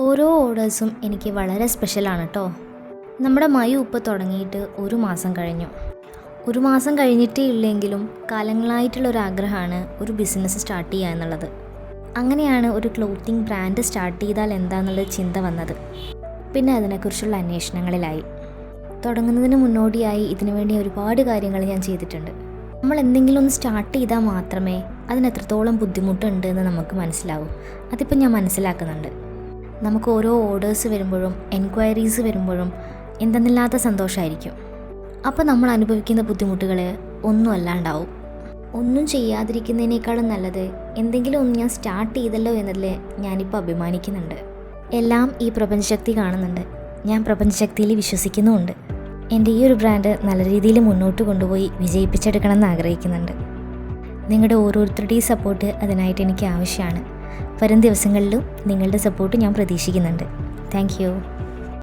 ഓരോ ഓർഡേഴ്സും എനിക്ക് വളരെ സ്പെഷ്യലാണ് കേട്ടോ. നമ്മുടെ മയു ഇപ്പോൾ തുടങ്ങിയിട്ട് 1 മാസം കഴിഞ്ഞു. 1 മാസം കഴിഞ്ഞിട്ടേ ഇല്ലെങ്കിലും കാലങ്ങളായിട്ടുള്ളൊരാഗ്രഹമാണ് ഒരു ബിസിനസ് സ്റ്റാർട്ട് ചെയ്യുക എന്നുള്ളത്. അങ്ങനെയാണ് ഒരു ക്ലോത്തിങ് ബ്രാൻഡ് സ്റ്റാർട്ട് ചെയ്താൽ എന്താണെന്നുള്ളത് ചിന്ത വന്നത്. പിന്നെ അതിനെക്കുറിച്ചുള്ള അന്വേഷണങ്ങളിലായി. തുടങ്ങുന്നതിന് മുന്നോടിയായി ഇതിനുവേണ്ടി ഒരുപാട് കാര്യങ്ങൾ ഞാൻ ചെയ്തിട്ടുണ്ട്. നമ്മൾ എന്തെങ്കിലും ഒന്ന് സ്റ്റാർട്ട് ചെയ്താൽ മാത്രമേ അതിന് എത്രത്തോളം ബുദ്ധിമുട്ടുണ്ട് എന്ന് നമുക്ക് മനസ്സിലാവൂ. അതിപ്പോൾ ഞാൻ മനസ്സിലാക്കുന്നുണ്ട്. നമുക്ക് ഓരോ ഓർഡേഴ്സ് വരുമ്പോഴും എൻക്വയറീസ് വരുമ്പോഴും എന്തെന്നില്ലാത്ത സന്തോഷമായിരിക്കും. അപ്പോൾ നമ്മൾ അനുഭവിക്കുന്ന ബുദ്ധിമുട്ടുകൾ ഒന്നും അല്ലാണ്ടാവും. ഒന്നും ചെയ്യാതിരിക്കുന്നതിനേക്കാളും നല്ലത് എന്തെങ്കിലും ഒന്ന് ഞാൻ സ്റ്റാർട്ട് ചെയ്തല്ലോ എന്നതിൽ ഞാനിപ്പോൾ അഭിമാനിക്കുന്നുണ്ട്. എല്ലാം ഈ പ്രപഞ്ചശക്തി കാണുന്നുണ്ട്. ഞാൻ പ്രപഞ്ചശക്തിയിൽ വിശ്വസിക്കുന്നുമുണ്ട്. എൻ്റെ ഈ ഒരു ബ്രാൻഡ് നല്ല രീതിയിൽ മുന്നോട്ട് കൊണ്ടുപോയി വിജയിപ്പിച്ചെടുക്കണം എന്ന് ആഗ്രഹിക്കുന്നുണ്ട്. നിങ്ങളുടെ ഓരോരുത്തരുടെയും സപ്പോർട്ട് അതിനായിട്ട് എനിക്ക് ആവശ്യമാണ്. വരും ദിവസങ്ങളിലും നിങ്ങളുടെ സപ്പോർട്ട് ഞാൻ പ്രതീക്ഷിക്കുന്നുണ്ട്. Thank you.